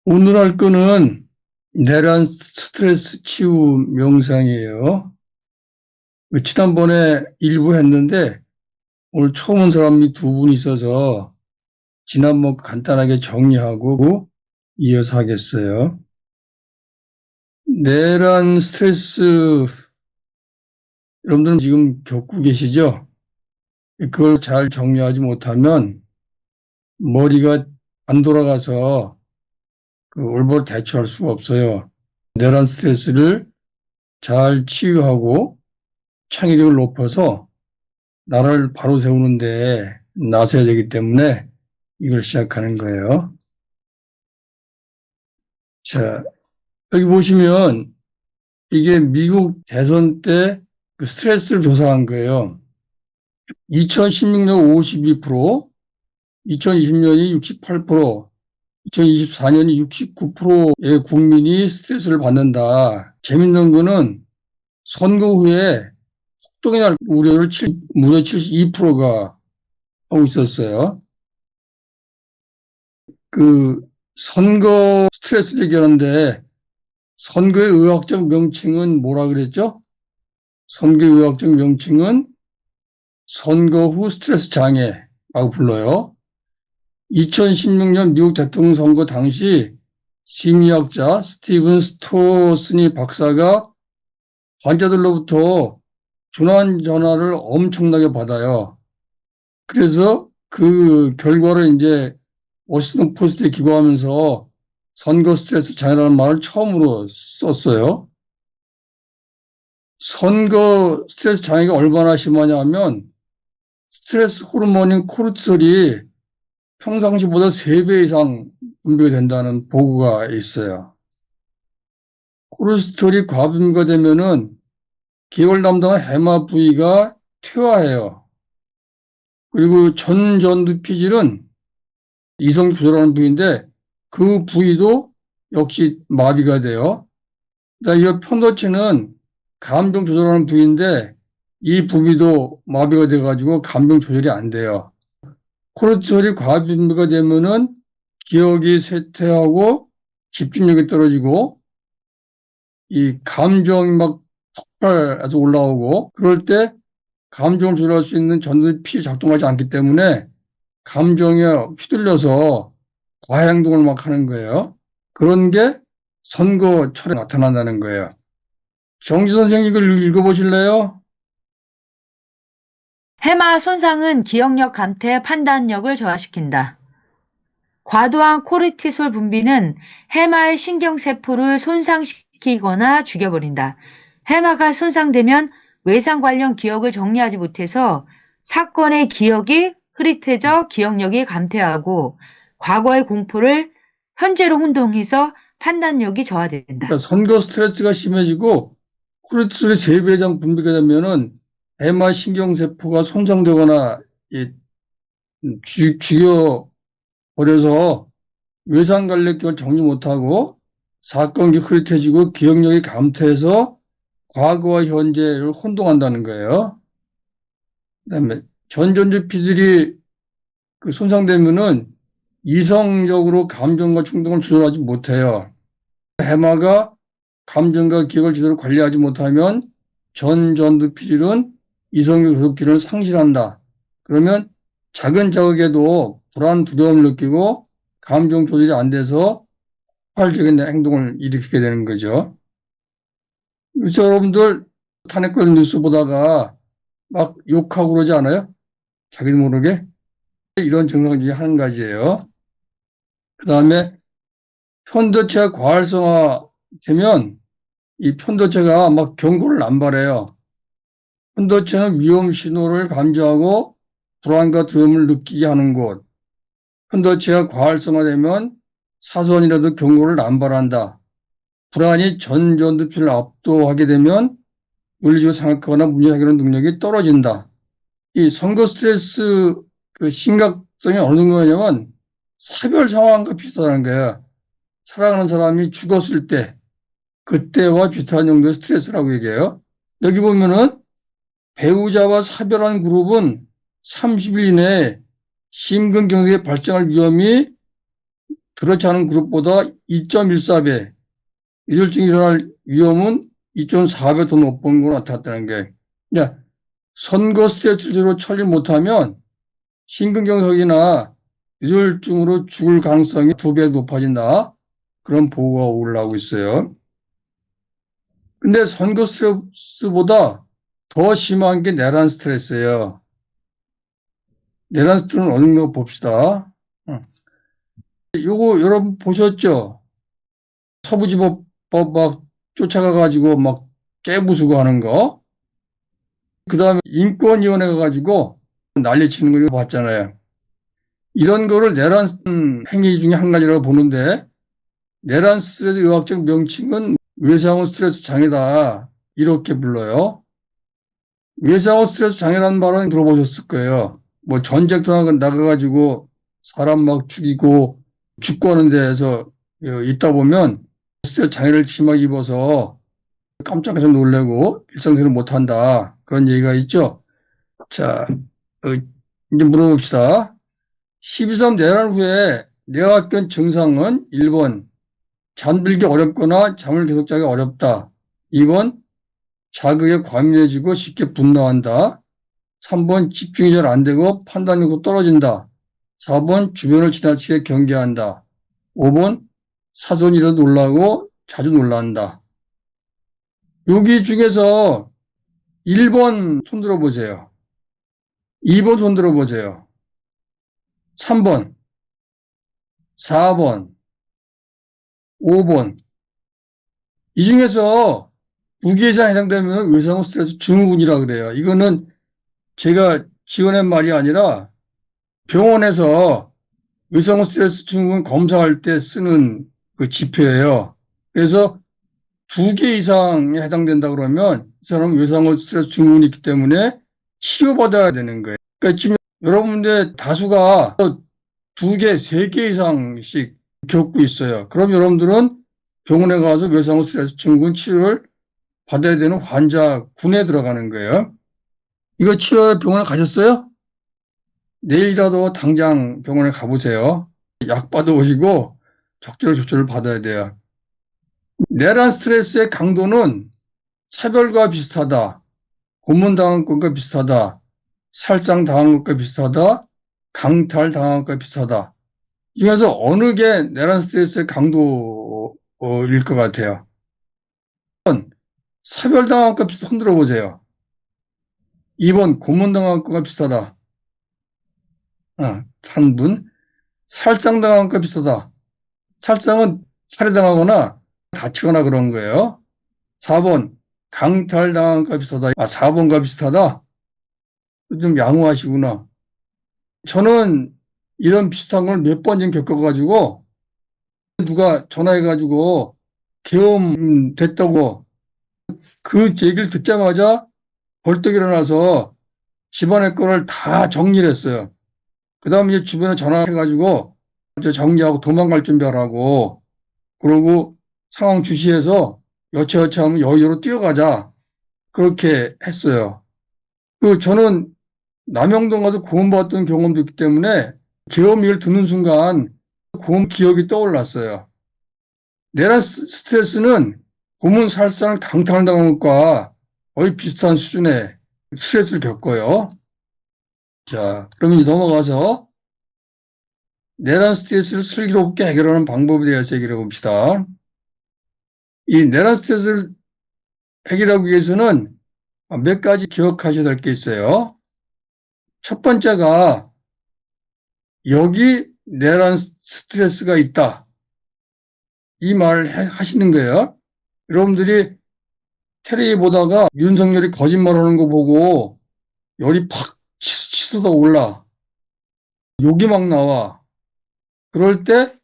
오늘 할 거는 내란 스트레스 치유 명상이에요. 지난번에 일부 했는데 오늘 처음 온 사람이 두 분 있어서 지난번 간단하게 정리하고 이어서 하겠어요. 내란 스트레스 여러분들은 지금 겪고 계시죠? 그걸 잘 정리하지 못하면 머리가 안 돌아가서 올바로 대처할 수가 없어요. 내란 스트레스를 잘 치유하고 창의력을 높여서 나라를 바로 세우는데 나서야 되기 때문에 이걸 시작하는 거예요. 자, 여기 보시면 이게 미국 대선 때 그 스트레스를 조사한 거예요. 2016년 52%, 2020년이 68%, 2024년이 69%의 국민이 스트레스를 받는다. 재밌는 거는 선거 후에 폭동이 날 우려를 무려 72%가 하고 있었어요. 선거 스트레스를 얘기하는데 선거의 의학적 명칭은 뭐라 그랬죠? 선거의 의학적 명칭은 선거 후 스트레스 장애라고 불러요. 2016년 미국 대통령 선거 당시 심리학자 스티븐 스토스니 박사가 환자들로부터 전화 전화를 엄청나게 받아요. 그래서 그 결과를 이제 워싱턴 포스트에 기고하면서 선거 스트레스 장애라는 말을 처음으로 썼어요. 선거 스트레스 장애가 얼마나 심하냐면 스트레스 호르몬인 코르티솔이 평상시보다 3배 이상 분비가 된다는 보고가 있어요. 코르티솔이 과분비가 되면은 기혈 담당한 해마 부위가 퇴화해요. 그리고 전두피질은 이성 조절하는 부위인데 그 부위도 역시 마비가 돼요. 이 편도체는 감정 조절하는 부위인데 이 부위도 마비가 돼가지고 감정 조절이 안 돼요. 코르티솔이 과분비가 되면은 기억이 쇠퇴하고 집중력이 떨어지고 이 감정이 막 폭발해서 올라오고 그럴 때 감정을 조절할 수 있는 전두피 작동하지 않기 때문에 감정에 휘둘려서 과행동을 막 하는 거예요. 그런 게 선거철에 나타난다는 거예요. 정지 선생님 이걸 읽어보실래요? 해마 손상은 기억력 감퇴 판단력을 저하시킨다. 과도한 코르티솔 분비는 해마의 신경세포를 손상시키거나 죽여버린다. 해마가 손상되면 외상 관련 기억을 정리하지 못해서 사건의 기억이 흐릿해져 기억력이 감퇴하고 과거의 공포를 현재로 혼동해서 판단력이 저하된다. 그러니까 선거 스트레스가 심해지고 코르티솔이 3배 이상 분비가 되면은 해마 신경세포가 손상되거나 죽여버려서 외상관련 정리 못하고 사건이 흐릿해지고 기억력이 감퇴해서 과거와 현재를 혼동한다는 거예요. 그다음에 전두피들이 손상되면은 이성적으로 감정과 충동을 조절하지 못해요. 해마가 감정과 기억을 제대로 관리하지 못하면 전두피질은 이성적 조절 기능을 상실한다. 그러면 작은 자극에도 불안, 두려움을 느끼고 감정 조절이 안 돼서 폭발적인 행동을 일으키게 되는 거죠. 그래서 여러분들 탄핵권 뉴스 보다가 막 욕하고 그러지 않아요? 자기도 모르게? 이런 증상 중에 한 가지예요. 그 다음에 편도체가 과활성화 되면 이 편도체가 막 경고를 남발해요. 편도체는 위험 신호를 감지하고 불안과 두려움을 느끼게 하는 곳. 편도체가 과활성화되면 사소한이라도 경고를 남발한다. 불안이 전두피를 압도하게 되면 윤리적으로 생각하거나 문제 해결하는 능력이 떨어진다. 이 선거 스트레스 심각성이 어느 정도냐면 사별 상황과 비슷하다는 거야. 사랑하는 사람이 죽었을 때 그때와 비슷한 정도의 스트레스라고 얘기해요. 여기 보면은 배우자와 사별한 그룹은 30일 이내에 심근경색이 발생할 위험이 그렇지 않은 그룹보다 2.14배, 뇌졸중이 일어날 위험은 2.4배 더 높은 걸 나타났다는 게, 야, 선거 스트레스로 처리 못하면 심근경색이나 뇌졸중으로 죽을 가능성이 2배 높아진다. 그런 보고가 올라오고 있어요. 근데 선거 스트레스보다 더 심한 게 내란 스트레스예요. 내란 스트레스는 어느 거 봅시다. 요거 여러분 보셨죠? 서부지법 막 쫓아가가지고 막 깨부수고 하는 거. 그 다음에 인권위원회가 가지고 난리치는 걸 봤잖아요. 이런 거를 내란 행위 중에 한 가지라고 보는데, 내란 스트레스 의학적 명칭은 외상후 스트레스 장애다. 이렇게 불러요. 외상후 스트레스 장애라는 말은 들어보셨을 거예요. 뭐 전쟁터 나가가지고 사람 막 죽이고 죽고 하는 데에서 있다 보면 스트레스 장애를 심하게 입어서 깜짝깜짝 놀래고 일상생활을 못한다. 그런 얘기가 있죠. 자, 이제 물어봅시다. 12.3 내란 후에 뇌학견 증상은 1번 잠들기 어렵거나 잠을 계속 자기 어렵다. 2번 자극에 과민해지고 쉽게 분노한다. 3번 집중이 잘 안 되고 판단력도 떨어진다. 4번 주변을 지나치게 경계한다. 5번 사소한 일에도 놀라고 자주 놀란다. 여기 중에서 1번 손 들어보세요. 2번 손 들어보세요. 3번, 4번, 5번. 이 중에서 두 개 이상 해당되면 외상후 스트레스 증후군이라 그래요. 이거는 제가 지어낸 말이 아니라 병원에서 외상후 스트레스 증후군 검사할 때 쓰는 그 지표예요. 그래서 두 개 이상에 해당된다 그러면 이 사람은 외상후 스트레스 증후군이 있기 때문에 치료받아야 되는 거예요. 그러니까 지금 여러분들 다수가 두 개, 세 개 이상씩 겪고 있어요. 그럼 여러분들은 병원에 가서 외상후 스트레스 증후군 치료를 받아야 되는 환자군에 들어가는 거예요. 이거 치료하러 병원에 가셨어요? 내일이라도 당장 병원에 가보세요. 약 받아오시고 적절히 조치를 받아야 돼요. 내란 스트레스의 강도는 차별과 비슷하다. 고문당한 것과 비슷하다. 살상당한 것과 비슷하다. 강탈당한 것과 비슷하다. 이 중에서 어느 게 내란 스트레스의 강도일 것 같아요? 사별당한 것과 비슷 흔들어 보세요. 2번 고문당한 것과 비슷하다. 3분 살상당한 것과 비슷하다. 살상은 살해당하거나 다치거나 그런 거예요. 4번 강탈당한 것과 비슷하다. 4번과 비슷하다. 좀 양호하시구나. 저는 이런 비슷한 걸 몇 번 좀 겪어가지고 누가 전화해가지고 계엄 됐다고 그 얘기를 듣자마자 벌떡 일어나서 집안의 거를 다 정리를 했어요. 그 다음에 이제 주변에 전화해가지고 정리하고 도망갈 준비하라고 그러고 상황 주시해서 여차여차하면 여의도로 뛰어가자 그렇게 했어요. 저는 남영동 가서 고문 받았던 경험도 있기 때문에 계엄 얘기를 듣는 순간 고문 기억이 떠올랐어요. 내란 스트레스는 고문 살상 강탈 당한 것과 거의 비슷한 수준의 스트레스를 겪어요. 자, 그러면 이제 넘어가서 내란 스트레스를 슬기롭게 해결하는 방법에 대해서 얘기를 해봅시다. 이 내란 스트레스를 해결하기 위해서는 몇 가지 기억하셔야 될 게 있어요. 첫 번째가 여기 내란 스트레스가 있다. 이 말을 하시는 거예요. 여러분들이 텔레비 보다가 윤석열이 거짓말하는 거 보고 열이 팍 치솟아 올라. 욕이 막 나와. 그럴 때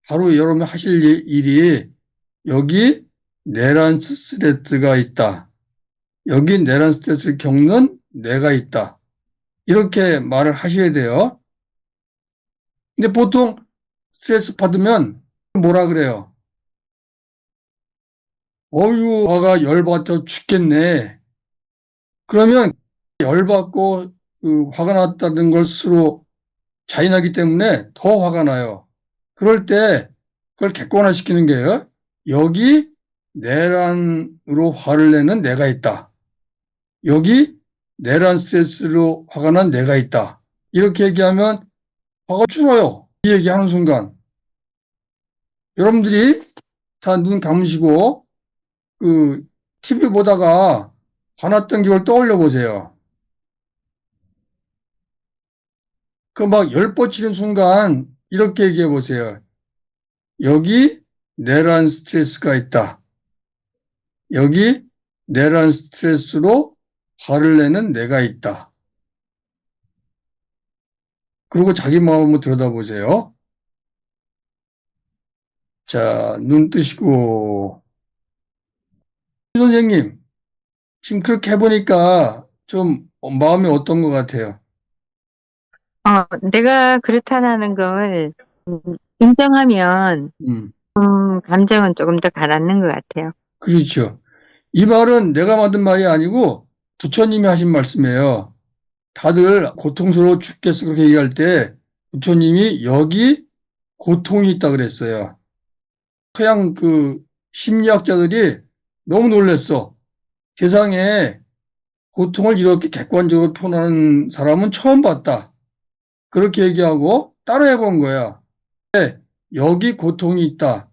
바로 여러분이 하실 일이 여기 내란 스트레스가 있다. 여기 내란 스트레스를 겪는 뇌가 있다. 이렇게 말을 하셔야 돼요. 근데 보통 스트레스 받으면 뭐라 그래요? 어휴, 화가 열받아 죽겠네. 그러면 열받고 화가 났다는 걸 스스로 자인하기 때문에 더 화가 나요. 그럴 때 그걸 객관화시키는 게요. 여기 내란으로 화를 내는 내가 있다. 여기 내란 스트레스로 화가 난 내가 있다. 이렇게 얘기하면 화가 줄어요. 이 얘기하는 순간. 여러분들이 다 눈 감으시고 그 TV 보다가 화났던 기억을 떠올려 보세요. 그 막 열뻗치는 순간 이렇게 얘기해 보세요. 여기 내란 스트레스가 있다. 여기 내란 스트레스로 화를 내는 내가 있다. 그리고 자기 마음을 들여다보세요. 자, 눈 뜨시고. 선생님, 지금 그렇게 해보니까 좀 마음이 어떤 것 같아요? 내가 그렇다는 걸 인정하면 음, 감정은 조금 더 가라앉는 것 같아요. 그렇죠. 이 말은 내가 만든 말이 아니고 부처님이 하신 말씀이에요. 다들 고통스러워 죽겠어 그렇게 얘기할 때 부처님이 여기 고통이 있다 그랬어요. 서양 그 심리학자들이 너무 놀랐어. 세상에 고통을 이렇게 객관적으로 표현하는 사람은 처음 봤다. 그렇게 얘기하고 따라해 본 거야. 네, 여기 고통이 있다.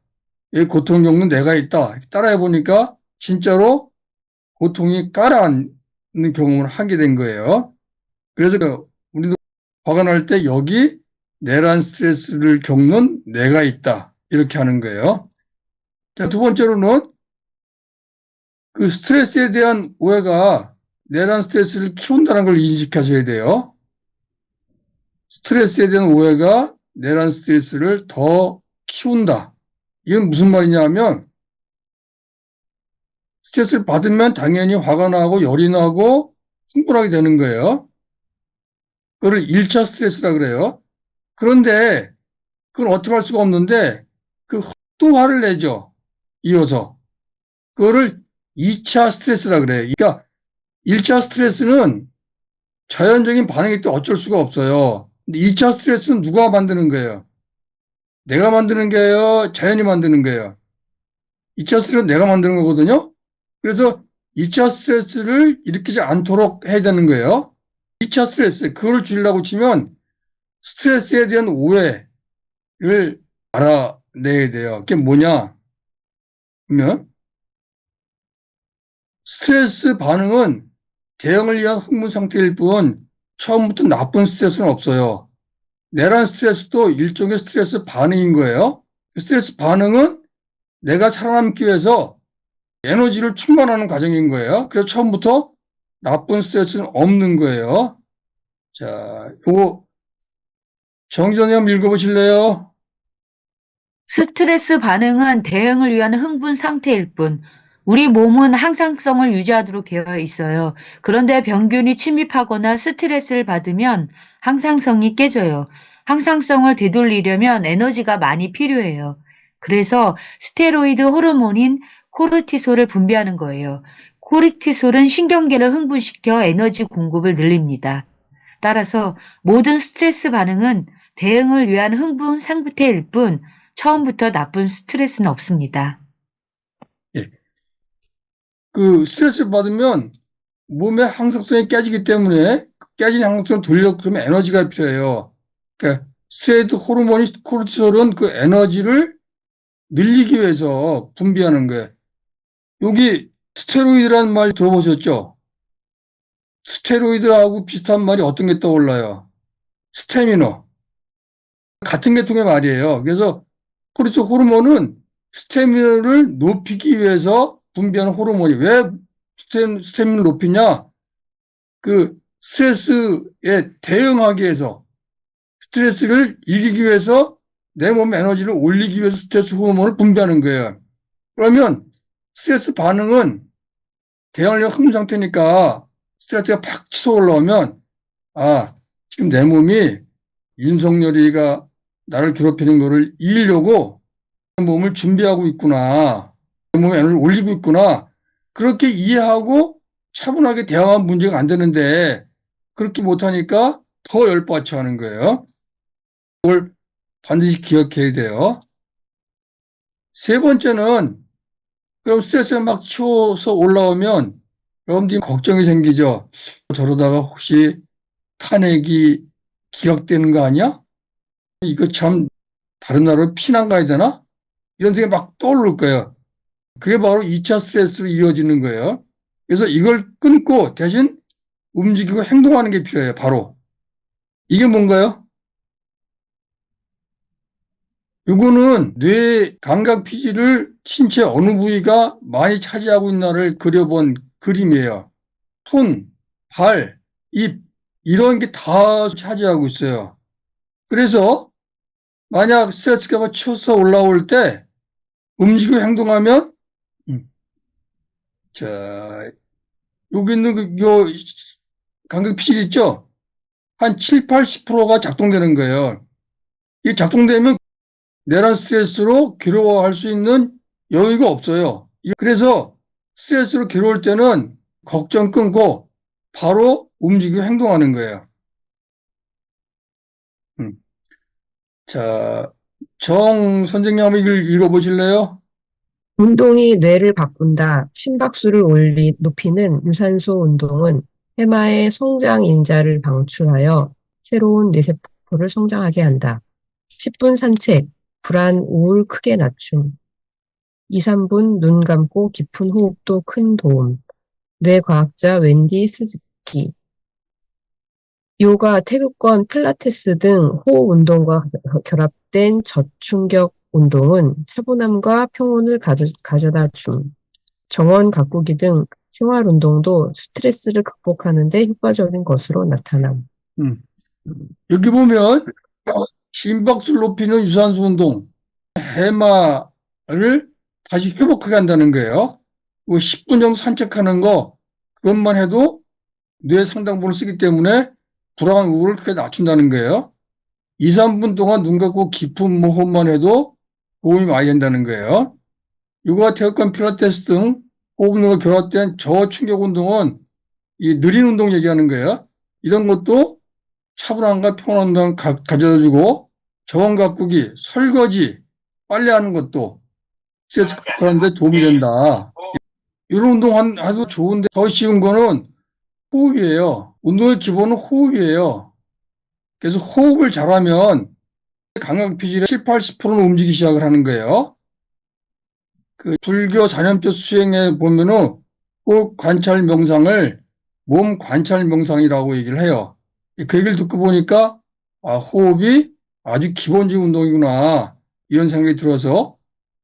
이 고통 겪는 내가 있다. 따라해 보니까 진짜로 고통이 가라앉는 경험을 하게 된 거예요. 그래서 우리도 화가 날 때 여기 내란 스트레스를 겪는 내가 있다. 이렇게 하는 거예요. 자, 두 번째로는 그 스트레스에 대한 오해가 내란 스트레스를 키운다는 걸 인식하셔야 돼요. 스트레스에 대한 오해가 내란 스트레스를 더 키운다. 이건 무슨 말이냐 하면 스트레스를 받으면 당연히 화가 나고 열이 나고 흥분하게 되는 거예요. 그걸 1차 스트레스라 그래요. 그런데 그걸 어떻게 할 수가 없는데 또 화를 내죠. 이어서. 그거를 2차 스트레스라 그래요. 그러니까 1차 스트레스는 자연적인 반응이 또 어쩔 수가 없어요. 근데 2차 스트레스는 누가 만드는 거예요? 내가 만드는 거예요? 자연이 만드는 거예요? 2차 스트레스는 내가 만드는 거거든요. 그래서 2차 스트레스를 일으키지 않도록 해야 되는 거예요. 2차 스트레스, 그걸 줄이려고 치면 스트레스에 대한 오해를 알아내야 돼요. 그게 뭐냐? 그러면 스트레스 반응은 대응을 위한 흥분 상태일 뿐 처음부터 나쁜 스트레스는 없어요. 내란 스트레스도 일종의 스트레스 반응인 거예요. 스트레스 반응은 내가 살아남기 위해서 에너지를 충만하는 과정인 거예요. 그래서 처음부터 나쁜 스트레스는 없는 거예요. 자, 요거 정전에 한번 읽어보실래요? 스트레스 반응은 대응을 위한 흥분 상태일 뿐, 우리 몸은 항상성을 유지하도록 되어 있어요. 그런데 병균이 침입하거나 스트레스를 받으면 항상성이 깨져요. 항상성을 되돌리려면 에너지가 많이 필요해요. 그래서 스테로이드 호르몬인 코르티솔을 분비하는 거예요. 코르티솔은 신경계를 흥분시켜 에너지 공급을 늘립니다. 따라서 모든 스트레스 반응은 대응을 위한 흥분 상태일 뿐 처음부터 나쁜 스트레스는 없습니다. 예. 그 스트레스를 받으면 몸의 항상성이 깨지기 때문에 깨진 항상성을 돌려 그러면 에너지가 필요해요. 그러니까 스트레스 호르몬이 코르티솔은 그 에너지를 늘리기 위해서 분비하는 거예요. 여기 스테로이드라는 말 들어보셨죠? 스테로이드하고 비슷한 말이 어떤 게 떠올라요? 스태미너. 같은 계통의 말이에요. 그래서 코르티솔 호르몬은 스태미너를 높이기 위해서 분비하는 호르몬이 왜 스태미너를 높이냐? 그 스트레스에 대응하기 위해서 스트레스를 이기기 위해서 내 몸의 에너지를 올리기 위해서 스트레스 호르몬을 분비하는 거예요. 그러면 스트레스 반응은 대응력 흥분 상태니까 스트레스가 팍 치솟아 올라오면 지금 내 몸이 윤석열이가 나를 괴롭히는 거를 이기려고 내 몸을 준비하고 있구나. 내 몸에 에너지를 올리고 있구나. 그렇게 이해하고 차분하게 대응하면 문제가 안 되는데 그렇게 못하니까 더 열받쳐 하는 거예요. 그걸 반드시 기억해야 돼요. 세 번째는 그럼 스트레스가 막 치워서 올라오면 여러분들이 걱정이 생기죠. 저러다가 혹시 탄핵이 기각되는 거 아니야? 이거 참 다른 나라로 피난 가야 되나? 이런 생각이 막 떠오를 거예요. 그게 바로 2차 스트레스로 이어지는 거예요. 그래서 이걸 끊고 대신 움직이고 행동하는 게 필요해요. 바로. 이게 뭔가요? 이거는 뇌 감각 피지를 신체 어느 부위가 많이 차지하고 있나를 그려본 그림이에요. 손, 발, 입 이런 게 다 차지하고 있어요. 그래서 만약 스트레스가 막 치워서 올라올 때 움직이고 행동하면 자 여기 있는 요 감각 피질 있죠? 한 7, 80%가 작동되는 거예요. 이 작동되면 내란 스트레스로 괴로워할 수 있는 여유가 없어요. 그래서 스트레스로 괴로울 때는 걱정 끊고 바로 움직이고 행동하는 거예요. 음. 자, 정 선생님 한번 읽어보실래요? 운동이 뇌를 바꾼다. 심박수를 높이는 유산소 운동은 해마의 성장 인자를 방출하여 새로운 뇌세포를 성장하게 한다. 10분 산책, 불안, 우울 크게 낮춤. 2, 3분 눈 감고 깊은 호흡도 큰 도움. 뇌과학자 웬디 스즈키. 요가, 태극권, 필라테스 등 호흡 운동과 결합된 저충격 운동은 차분함과 평온을 가져다 줌. 정원 가꾸기 등 생활 운동도 스트레스를 극복하는 데 효과적인 것으로 나타남. 음. 여기 보면 심박수를 높이는 유산소 운동, 해마를 다시 회복하게 한다는 거예요. 10분 정도 산책하는 거 그것만 해도 뇌 상당 부분을 쓰기 때문에 불안, 우울을 크게 낮춘다는 거예요. 2, 3분 동안 눈 감고 깊은 호흡만 해도 도움이 많이 된다는 거예요. 요가, 태극권, 필라테스 등 호흡과 결합된 저충격 운동은 이 느린 운동 얘기하는 거예요. 이런 것도 차분함과 평온함을 가져다주고 저온 가꾸기, 설거지, 빨래하는 것도 스트레스 극복하는 데 도움이 된다. 이런 운동 해도 좋은데 더 쉬운 거는 호흡이에요. 운동의 기본은 호흡이에요. 그래서 호흡을 잘하면 감각피질의 7, 80%는 움직이기 시작을 하는 거예요. 그 불교 잔염조 수행에 보면은 호흡 관찰 명상을 몸 관찰 명상이라고 얘기를 해요. 그 얘기를 듣고 보니까 아, 호흡이 아주 기본적인 운동이구나 이런 생각이 들어서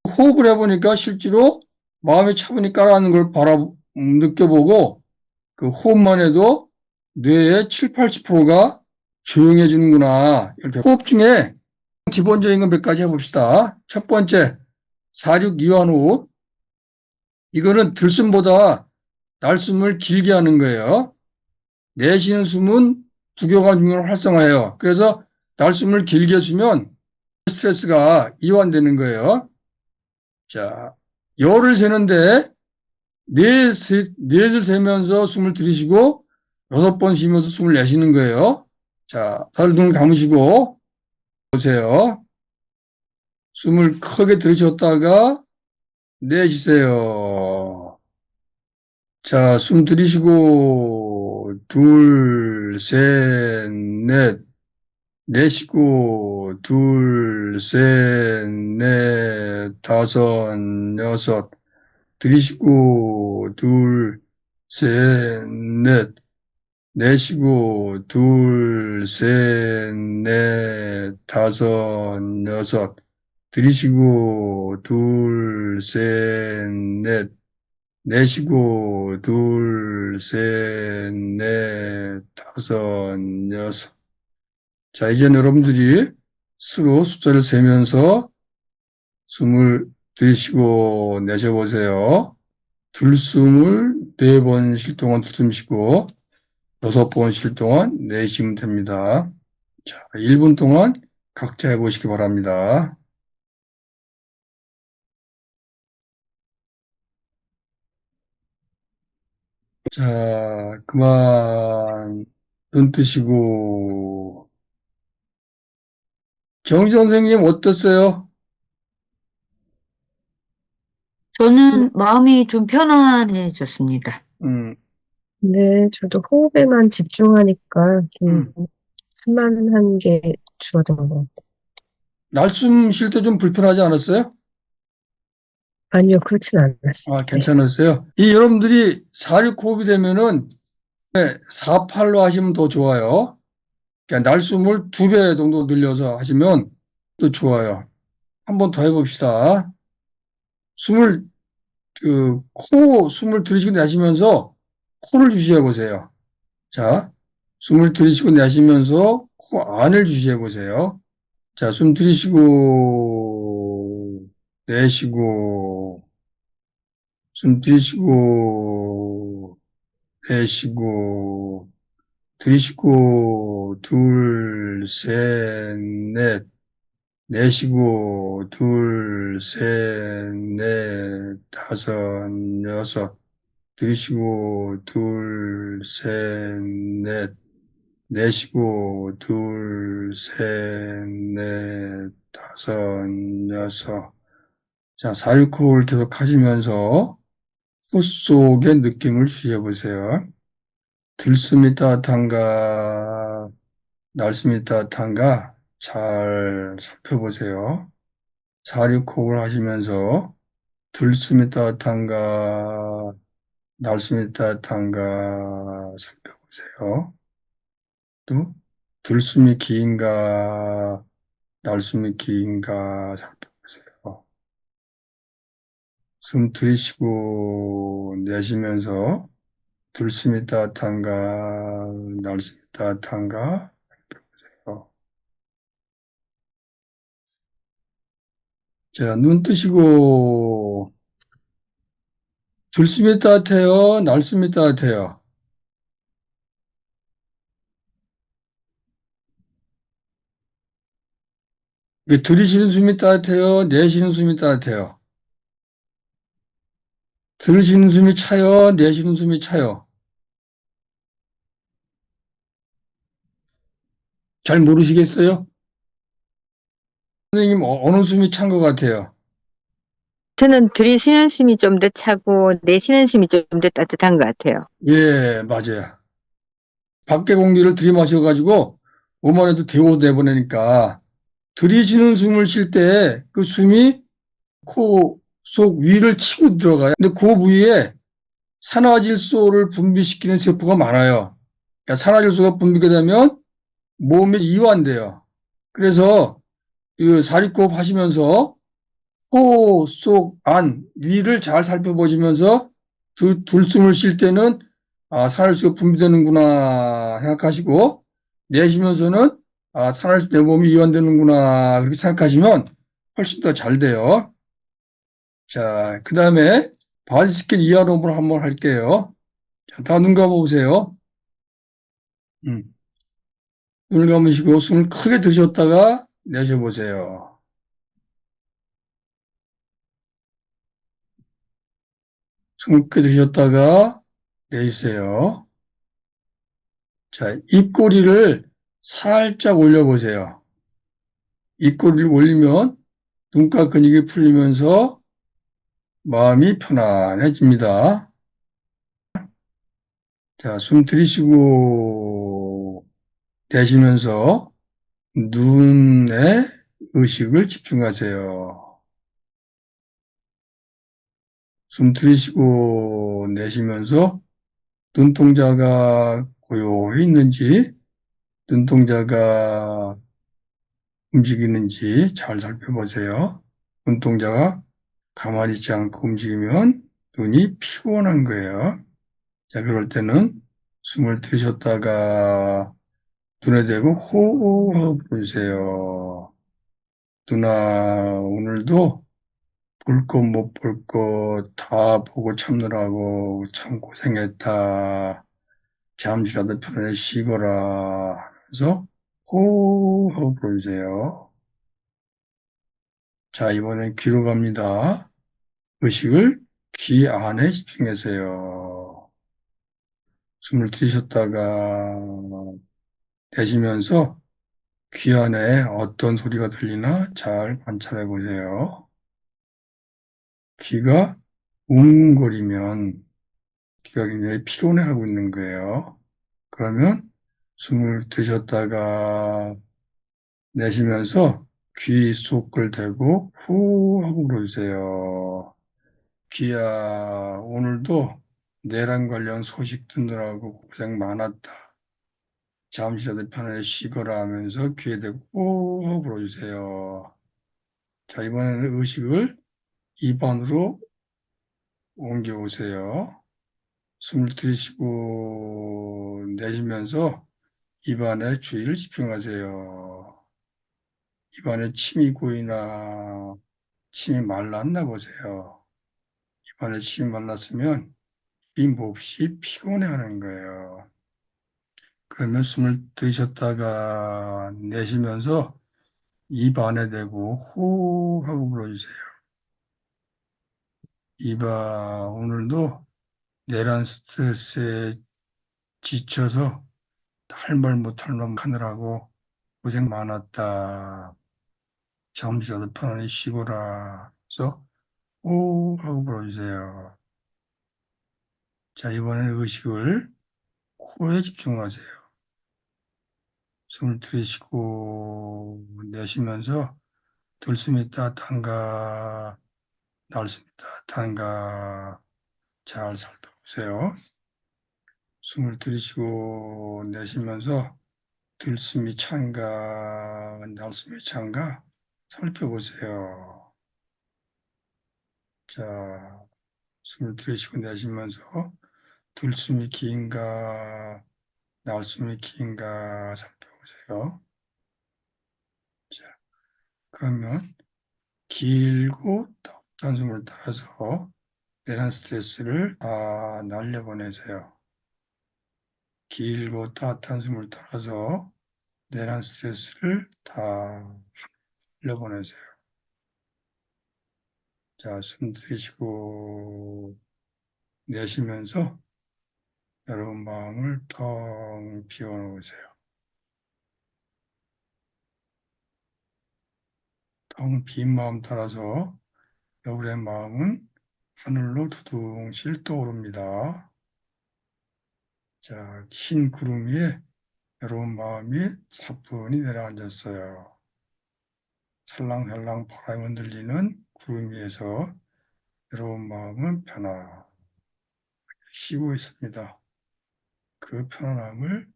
호흡을 해보니까 실제로 마음이 차분히 가라앉는 걸 느껴보고 그 호흡만 해도 뇌의 7, 80%가 조용해지는구나. 이렇게 호흡 중에 기본적인 건 몇 가지 해봅시다. 첫 번째, 4-6-2호흡. 이거는 들숨보다 날숨을 길게 하는 거예요. 내쉬는 숨은 부교관 중을 활성화해요. 그래서 날숨을 길게 쉬면 스트레스가 이완되는 거예요. 자, 열을 세는데 넷을 세면서 숨을 들이쉬고 6번 쉬면서 숨을 내쉬는 거예요. 자, 다들 눈 감으시고 보세요. 숨을 크게 들이쉬었다가 내쉬세요. 자, 숨 들이쉬고 둘, 셋, 넷. 내쉬고 둘, 셋, 넷, 다섯, 여섯. 들이쉬고 둘, 셋, 넷. 내쉬고 둘, 셋, 넷, 다섯, 여섯. 들이쉬고 둘, 셋, 넷. 내쉬고 둘, 셋, 넷, 다섯, 여섯. 자, 이제 여러분들이 스스로 숫자를 세면서 숨을 들이쉬고 내쉬어보세요. 들숨을 4번 쉴 동안 들숨 쉬고 6번 쉴 동안 내쉬면 됩니다. 자, 1분 동안 각자 해보시기 바랍니다. 자, 그만 눈 뜨시고 정지 선생님 어땠어요? 저는 마음이 좀 편안해졌습니다. 네, 저도 호흡에만 집중하니까 음. 산만한 게 줄어든 것 같아요. 날숨 쉴 때 좀 불편하지 않았어요? 아니요, 그렇진 않았어요. 아, 괜찮았어요. 이 여러분들이 4-6호흡이 되면은 4-8로 하시면 더 좋아요. 그러니까 날숨을 2배 정도 늘려서 하시면 또 좋아요. 한번 더 해봅시다. 숨을, 숨을 들이쉬고 내쉬면서 코를 주시해 보세요. 자, 숨을 들이쉬고 내쉬면서 코 안을 주시해 보세요. 자, 숨 들이쉬고, 내쉬고, 숨 들이쉬고, 내쉬고, 들이쉬고, 둘, 셋, 넷, 내쉬고, 둘, 셋, 넷, 다섯, 여섯, 들이쉬고, 둘, 셋, 넷, 내쉬고, 둘, 셋, 넷, 다섯, 여섯. 자, 4-6호흡을 계속 하시면서 코 속에 느낌을 주셔보세요. 들숨이 따뜻한가, 날숨이 따뜻한가 잘 살펴보세요. 4-6호흡을 하시면서 들숨이 따뜻한가, 날숨이 따뜻한가 살펴보세요. 또 들숨이 긴가, 날숨이 긴가 살펴보세요. 숨 들이쉬고 내쉬면서 들숨이 따뜻한가, 날숨이 따뜻한가 살펴보세요. 자, 눈 뜨시고 들숨이 따뜻해요, 날숨이 따뜻해요. 이게 들이쉬는 숨이 따뜻해요, 내쉬는 숨이 따뜻해요. 들이쉬는 숨이 차요, 내쉬는 숨이 차요. 잘 모르시겠어요? 선생님, 어느 숨이 찬 것 같아요? 저는 들이쉬는 숨이 좀 더 차고 내쉬는 숨이 좀 더 따뜻한 것 같아요. 예, 맞아요. 밖에 공기를 들이마셔가지고 몸 안에서 데워 내보내니까 들이쉬는 숨을 쉴 때 그 숨이 코 속 위를 치고 들어가요. 근데 그 부위에 산화질소를 분비시키는 세포가 많아요. 그러니까 산화질소가 분비가 되면 몸이 이완돼요. 그래서 이 사리호흡 하시면서 코 속 안 위를 잘 살펴보시면서 들숨을 쉴 때는 산화질소가 분비되는구나 생각하시고 내쉬면서는 산화질소 내 몸이 이완되는구나 그렇게 생각하시면 훨씬 더 잘 돼요. 자, 그 다음에 바디 스캔 이하로움을 한번 할게요. 자, 다 눈 감아보세요. 눈을 감으시고 숨을 크게 들이쉬었다가 내쉬어보세요. 숨을 크게 들이쉬었다가 내쉬세요. 자, 입꼬리를 살짝 올려보세요. 입꼬리를 올리면 눈가 근육이 풀리면서 마음이 편안해집니다. 자, 숨 들이쉬고 내쉬면서 눈에 의식을 집중하세요. 숨 들이쉬고 내쉬면서 눈동자가 고요히 있는지, 눈동자가 움직이는지 잘 살펴보세요. 눈동자가 가만히 있지 않고 움직이면 눈이 피곤한 거예요. 자, 그럴 때는 숨을 들이쉬었다가 눈에 대고 호흡 불어주세요. 누나, 오늘도 볼 것 못 볼 것 다 보고 참느라고 참 고생했다. 잠시라도 편안히 쉬거라 하면서 호흡 불어주세요. 자, 이번엔 귀로 갑니다. 의식을 귀 안에 집중하세요. 숨을 들이쉬었다가 내쉬면서 귀 안에 어떤 소리가 들리나 잘 관찰해 보세요. 귀가 웅웅거리면 귀가 굉장히 피곤해하고 있는 거예요. 그러면 숨을 들이셨다가 내쉬면서 귀 속을 대고 후 하고 불어주세요. 귀야, 오늘도 내랑 관련 소식 듣느라고 고생 많았다. 잠시라도 편안히 쉬거라 하면서 귀에 대고 후 하고 불어주세요. 자, 이번에는 의식을 입안으로 옮겨오세요. 숨을 들이쉬고 내쉬면서 입안에 주의를 집중하세요. 입안에 침이 고이나 침이 말랐나 보세요. 입안에 침이 말랐으면 이 몹시 피곤해하는 거예요. 그러면 숨을 들이셨다가 내쉬면서 입안에 대고 호 하고 불어주세요. 입아, 오늘도 내란 스트레스에 지쳐서 할 말 못할 놈 하느라고 고생 많았다. 잠시라도 편안히 쉬거라. 그래서 오 하고 불어주세요. 자, 이번에는 의식을 코에 집중하세요. 숨을 들이쉬고 내쉬면서 들숨이 따뜻한가, 날숨이 따뜻한가 잘 살펴보세요. 숨을 들이쉬고 내쉬면서 들숨이 찬가, 날숨이 찬가 살펴보세요. 자, 숨을 들이쉬고 내쉬면서 들숨이 긴가, 날숨이 긴가 살펴보세요. 자, 그러면 길고 따뜻한 숨을 따라서 내란 스트레스를 다 날려보내세요. 길고 따뜻한 숨을 따라서 내란 스트레스를 다 날려보내세요. 자, 숨 들이쉬고 내쉬면서 여러분 마음을 텅 비워놓으세요. 텅 빈 마음 따라서 여러분의 마음은 하늘로 두둥실 떠오릅니다. 자, 흰 구름 위에 여러분 마음이 차분히 내려앉았어요. 살랑살랑 바람이 흔들리는 구름 위에서 여러분 마음은 편안히 쉬고 있습니다. 그 편안함을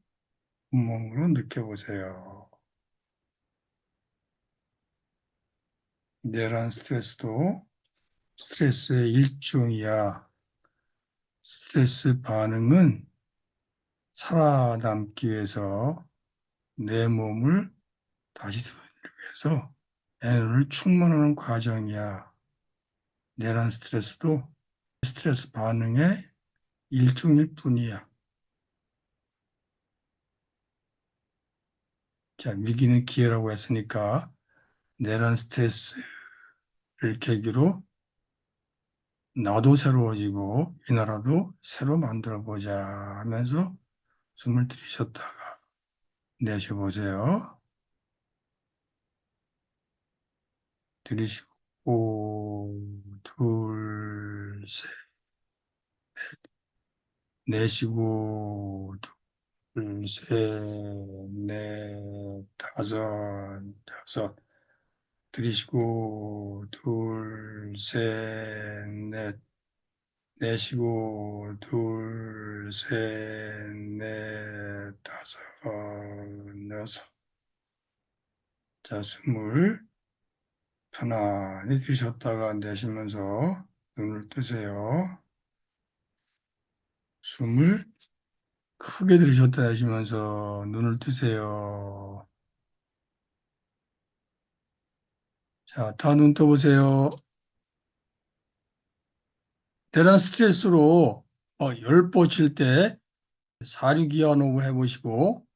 온몸으로 느껴보세요. 내란 스트레스도 스트레스의 일종이야. 스트레스 반응은 살아남기 위해서 내 몸을 다시 돌리기 위해서 에너지를 충만하는 과정이야. 내란 스트레스도 스트레스 반응의 일종일 뿐이야. 자, 위기는 기회라고 했으니까 내란 스트레스를 계기로 나도 새로워지고 이 나라도 새로 만들어보자 하면서 숨을 들이셨다가 내쉬어보세요. 들이쉬고 둘, 셋, 내쉬고 둘, 셋, 넷, 다섯, 여섯, 들이쉬고 둘, 셋, 넷, 내쉬고 둘, 셋, 넷, 다섯, 여섯. 자, 숨을 편안히 들이셨다가 내쉬면서 눈을 뜨세요. 숨을 크게 들이셨다 내쉬면서 눈을 뜨세요. 자, 다 눈 떠보세요. 대단 스트레스로 열 뻗칠 때 사류기환호흡을 해보시고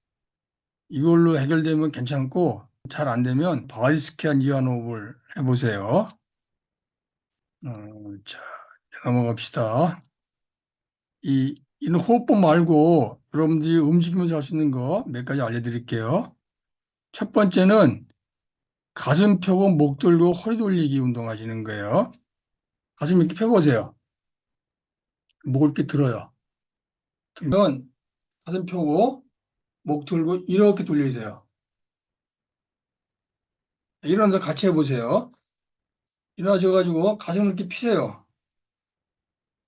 이걸로 해결되면 괜찮고 잘 안 되면 바디스캔 이완호흡을 해보세요. 자, 넘어갑시다. 이는 호흡법 말고 여러분들이 움직이면서 할 수 있는 거 몇 가지 알려드릴게요. 첫 번째는 가슴 펴고 목 들고 허리 돌리기 운동하시는 거예요. 가슴 이렇게 펴보세요. 목을 이렇게 들어요. 그러면 가슴 펴고 목 들고 이렇게 돌리세요. 일어나서 같이 해보세요. 일어나셔가지고 가슴을 이렇게 피세요.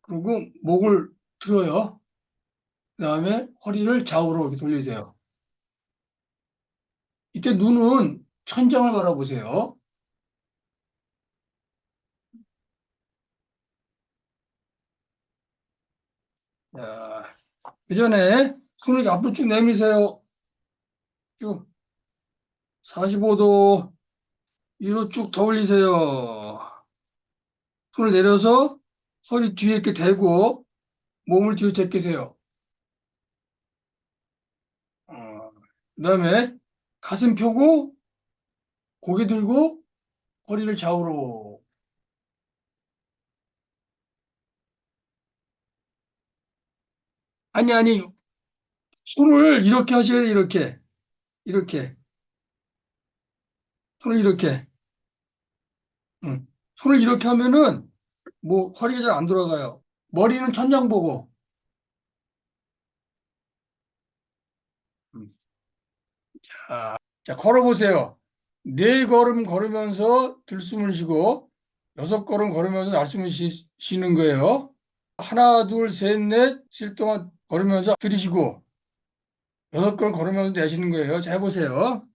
그리고 목을 들어요. 그 다음에 허리를 좌우로 이렇게 돌리세요. 이때 눈은 천장을 바라보세요. 자, 그 전에 손을 이렇게 앞으로 쭉 내미세요. 쭉 45도 위로 쭉 더 올리세요. 손을 내려서 허리 뒤에 이렇게 대고 몸을 뒤로 제끼세요. 그다음에 가슴 펴고 고개 들고 허리를 좌우로. 아니 손을 이렇게 하셔야 돼요. 이렇게 손을 이렇게. 응. 손을 이렇게 하면은 뭐 허리가 잘 안 돌아가요. 머리는 천장 보고. 음. 자, 걸어보세요. 네 걸음 걸으면서 들숨을 쉬고 여섯 걸음 걸으면서 날숨을 쉬는 거예요. 하나, 둘, 셋, 넷 쉴 동안 걸으면서 들이쉬고 여섯 걸음 걸으면서 내쉬는 거예요. 자, 해보세요.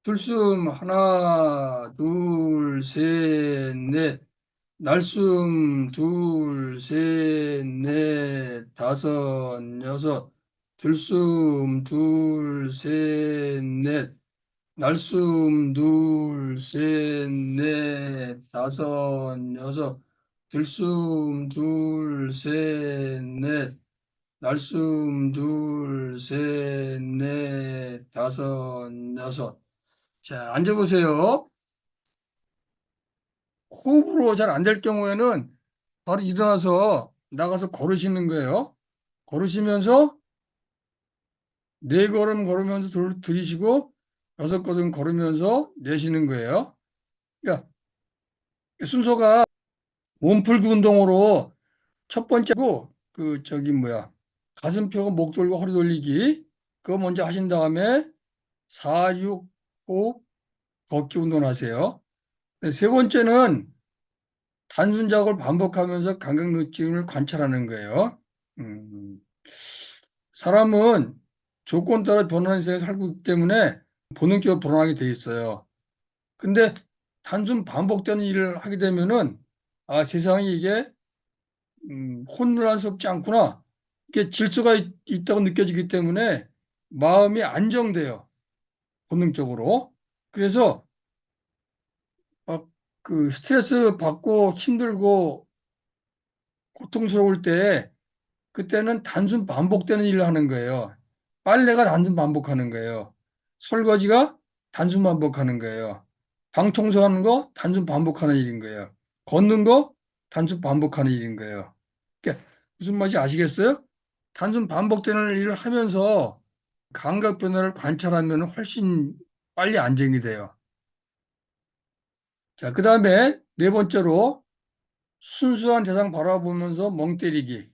들숨 하나, 둘, 셋, 넷. 날숨 둘, 셋, 넷, 다섯, 여섯. 들숨 둘, 셋, 넷. 날숨 둘, 셋, 넷, 다섯, 여섯. 들숨 둘, 셋, 넷. 날숨 둘, 셋, 넷, 다섯, 여섯. 자, 앉아보세요. 호흡으로 잘 안 될 경우에는 바로 일어나서 나가서 걸으시는 거예요. 걸으시면서 네 걸음 걸으면서 들이쉬고 여섯 걸음 걸으면서 내쉬는 거예요. 그러니까 순서가 몸풀기 운동으로 첫 번째고 가슴 펴고 목 돌고 허리 돌리기 그거 먼저 하신 다음에 4, 6, 호흡 걷기 운동을 하세요. 세 번째는 단순 작업을 반복하면서 감각 느낌을 관찰하는 거예요. 음, 사람은 조건 따라 변하는 세상에 살고 있기 때문에 본능적으로 불안하게 돼 있어요. 근데 단순 반복되는 일을 하게 되면은 세상이 이게 혼란스럽지 않구나. 이게 질서가 있다고 느껴지기 때문에 마음이 안정돼요. 본능적으로. 그래서 그 스트레스 받고 힘들고 고통스러울 때 그때는 단순 반복되는 일을 하는 거예요. 빨래가 단순 반복하는 거예요. 설거지가 단순 반복하는 거예요. 방 청소하는 거 단순 반복하는 일인 거예요. 걷는 거 단순 반복하는 일인 거예요. 그러니까 무슨 말인지 아시겠어요? 단순 반복되는 일을 하면서 감각 변화를 관찰하면 훨씬 빨리 안정이 돼요. 자, 그 다음에 네 번째로 순수한 대상 바라보면서 멍 때리기.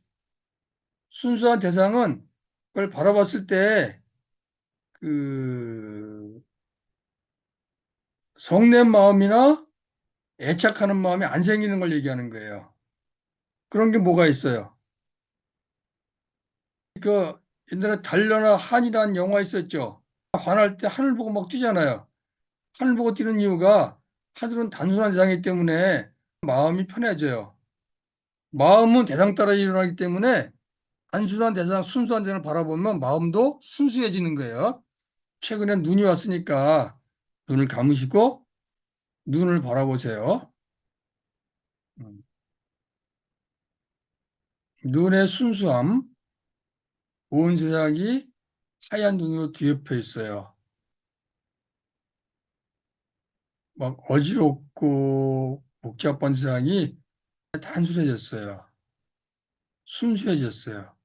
순수한 대상은 그걸 바라봤을 때 그 성낸 마음이나 애착하는 마음이 안 생기는 걸 얘기하는 거예요. 그런 게 뭐가 있어요? 그 옛날에 달려나 한이라는 영화 있었죠. 화날 때 하늘 보고 막 뛰잖아요. 하늘 보고 뛰는 이유가 하늘은 단순한 대상이기 때문에 마음이 편해져요. 마음은 대상 따라 일어나기 때문에 단순한 대상, 순수한 대상을 바라보면 마음도 순수해지는 거예요. 최근에 눈이 왔으니까 눈을 감으시고 눈을 바라보세요. 음. 눈의 순수함, 온 세상이 하얀 눈으로 뒤엎여 있어요. 막 어지럽고 복잡한 세상이 단순해졌어요. 순수해졌어요.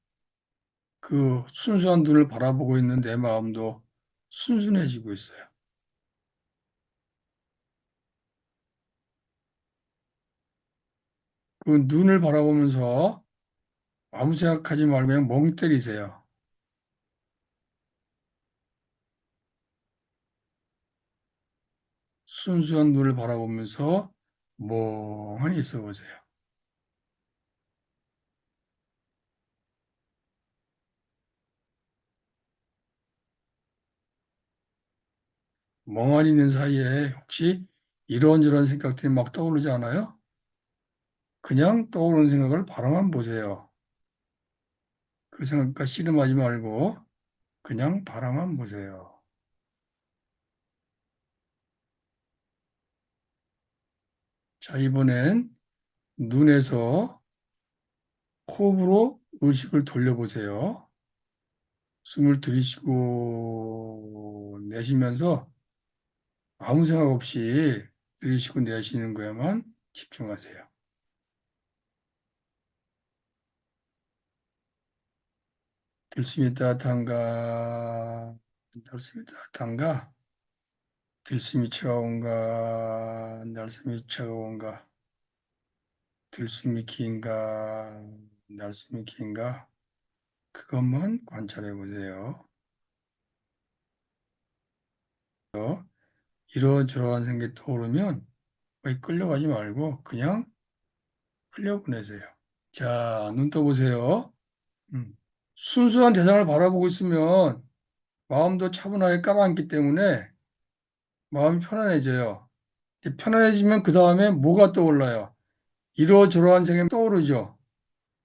그 순수한 눈을 바라보고 있는 내 마음도 순순해지고 있어요. 그 눈을 바라보면서 아무 생각하지 말고 그냥 멍 때리세요. 순수한 눈을 바라보면서 멍하니 있어 보세요. 멍하니 있는 사이에 혹시 이런저런 생각들이 막 떠오르지 않아요? 그냥 떠오르는 생각을 바라만 보세요. 그 생각과 씨름하지 말고 그냥 바라만 보세요. 자, 이번엔 눈에서 호흡으로 의식을 돌려보세요. 숨을 들이쉬고 내쉬면서 아무 생각 없이 들이쉬고 내쉬는 거에만 집중하세요. 들숨이 따뜻한가? 날숨이 따뜻한가? 들숨이 차가운가? 날숨이 차가운가? 들숨이 긴가? 날숨이 긴가? 그것만 관찰해 보세요. 이러저러한 생각이 떠오르면 거기 끌려가지 말고 그냥 흘려보내세요. 자, 눈 떠보세요. 순수한 대상을 바라보고 있으면 마음도 차분하게 깔아앉기 때문에 마음이 편안해져요. 편안해지면 그 다음에 뭐가 떠올라요? 이러저러한 생각이 떠오르죠.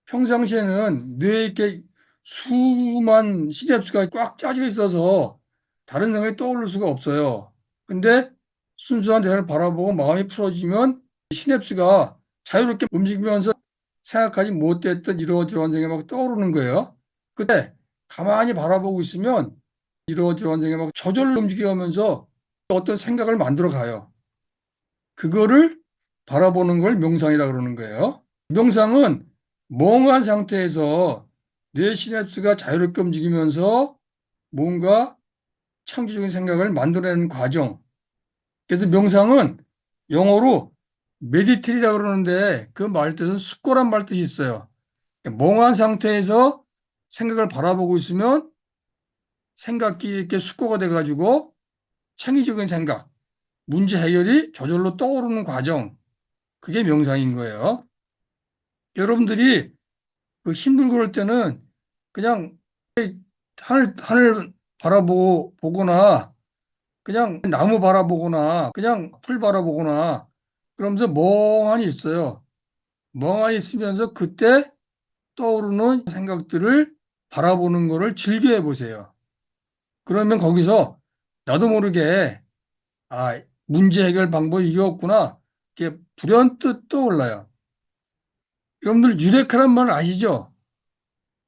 평상시에는 뇌에 이렇게 수만 시냅스가 꽉 짜져 있어서 다른 생각이 떠오를 수가 없어요. 근데 순수한 대상을 바라보고 마음이 풀어지면 시냅스가 자유롭게 움직이면서 생각하지 못했던 이러저러한 생각이 막 떠오르는 거예요. 근데 가만히 바라보고 있으면 이러저러한 생각이 막 저절로 움직여가면서 어떤 생각을 만들어 가요. 그거를 바라보는 걸 명상이라고 그러는 거예요. 명상은 멍한 상태에서 뇌 시냅스가 자유롭게 움직이면서 뭔가 창조적인 생각을 만들어내는 과정. 그래서 명상은 영어로 메디테이라고 그러는데 그 말 뜻은 숙고란 말 뜻이 있어요. 멍한 상태에서 생각을 바라보고 있으면 생각이 이렇게 숙고가 돼가지고 창의적인 생각, 문제 해결이 저절로 떠오르는 과정. 그게 명상인 거예요. 여러분들이 그 힘들고 그럴 때는 그냥 하늘 보거나 그냥 나무 바라보거나 그냥 풀 바라보거나 그러면서 멍하니 있어요. 멍하니 있으면서 그때 떠오르는 생각들을 바라보는 거를 즐겨해 보세요. 그러면 거기서 나도 모르게 아, 문제 해결 방법이 이거였구나. 이게 불현듯 떠올라요. 여러분들 유레카란 말 아시죠?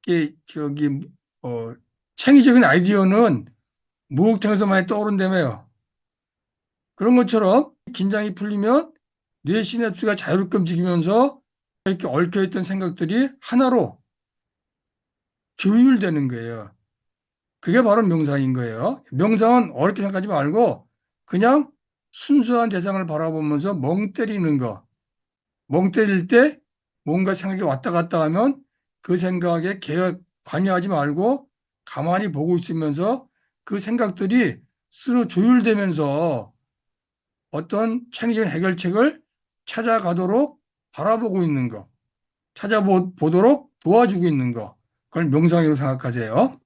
이게 어, 창의적인 아이디어는 목욕탕에서 많이 떠오른다며요. 그런 것처럼 긴장이 풀리면 뇌 시냅스가 자유롭게 움직이면서 이렇게 얽혀있던 생각들이 하나로 조율되는 거예요. 그게 바로 명상인 거예요. 명상은 어렵게 생각하지 말고 그냥 순수한 대상을 바라보면서 멍 때리는 거. 멍 때릴 때 뭔가 생각이 왔다 갔다 하면 그 생각에 관여하지 말고 가만히 보고 있으면서 그 생각들이 스스로 조율되면서 어떤 창의적인 해결책을 찾아가도록 바라보고 있는 거, 찾아보도록 도와주고 있는 거, 그걸 명상이라고 생각하세요.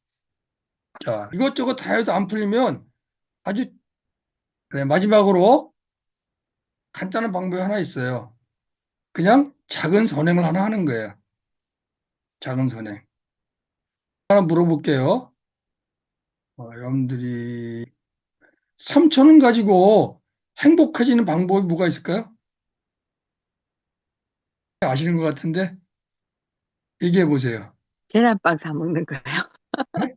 자, 이것저것 다 해도 안 풀리면 아주 그래, 마지막으로 간단한 방법이 하나 있어요. 그냥 작은 선행을 하나 하는 거예요. 작은 선행. 하나 물어볼게요. 여러분들이 3천 원 가지고 행복해지는 방법이 뭐가 있을까요? 아시는 것 같은데 얘기해 보세요. 계란빵 사 먹는 거예요. 네?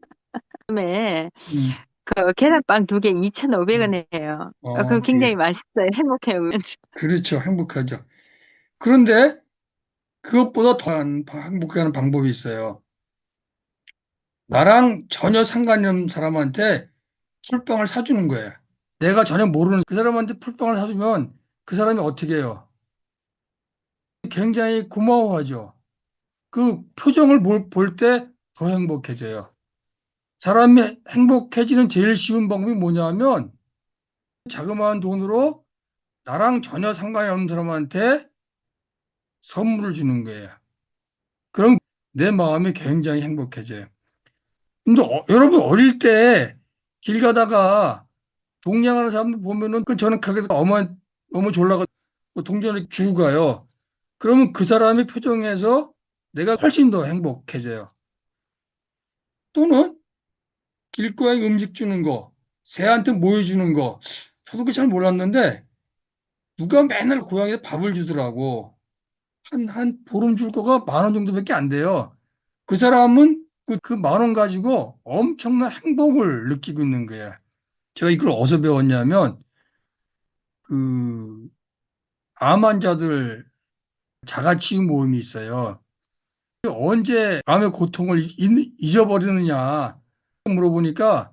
처음에 음, 그 계란빵 두 개 2,500원이에요. 그럼 예. 굉장히 맛있어요. 행복해요. 그렇죠. 행복하죠. 그런데 그것보다 더 행복해하는 방법이 있어요. 나랑 전혀 상관이 없는 사람한테 풀빵을 사주는 거예요. 내가 전혀 모르는 그 사람한테 풀빵을 사주면 그 사람이 어떻게 해요? 굉장히 고마워하죠. 그 표정을 볼 때 더 행복해져요. 사람이 행복해지는 제일 쉬운 방법이 뭐냐면 자그마한 돈으로 나랑 전혀 상관이 없는 사람한테 선물을 주는 거예요. 그럼 내 마음이 굉장히 행복해져요. 근데 여러분 어릴 때 길 가다가 동냥하는 사람 보면은 저는 가게 너무 졸라가 동전을 주고 가요. 그러면 그 사람의 표정에서 내가 훨씬 더 행복해져요. 또는 길거리에 음식 주는 거, 새한테 모이 주는 거. 저도 그 잘 몰랐는데 누가 맨날 고향에 밥을 주더라고. 한 보름 줄 거가 10,000원 정도밖에 안 돼요. 그 사람은 그 10,000원 가지고 엄청난 행복을 느끼고 있는 거예요. 제가 이걸 어디서 배웠냐면 그 암 환자들 자가치유 모임이 있어요. 언제 암의 고통을 잊어버리느냐 물어보니까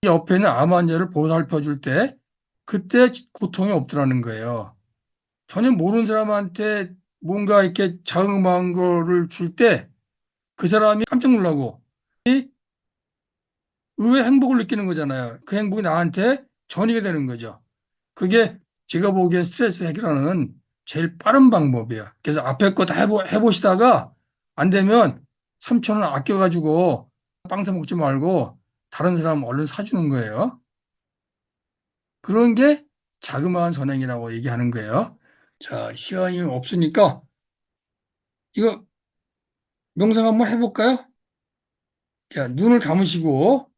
옆에 있는 암 환자를 보살펴 줄 때 그때 고통이 없더라는 거예요. 전혀 모르는 사람한테 뭔가 이렇게 자그마한 거를 줄 때 그 사람이 깜짝 놀라고 의외의 행복을 느끼는 거잖아요. 그 행복이 나한테 전이게 되는 거죠. 그게 제가 보기엔 스트레스 해결하는 제일 빠른 방법이에요. 그래서 앞에 거 다 해보시다가 안 되면 3,000원 아껴가지고 빵 사 먹지 말고 다른 사람 얼른 사주는 거예요. 그런 게 자그마한 선행이라고 얘기하는 거예요. 자, 시간이 없으니까 이거 명상 한번 해볼까요? 자, 눈을 감으시고,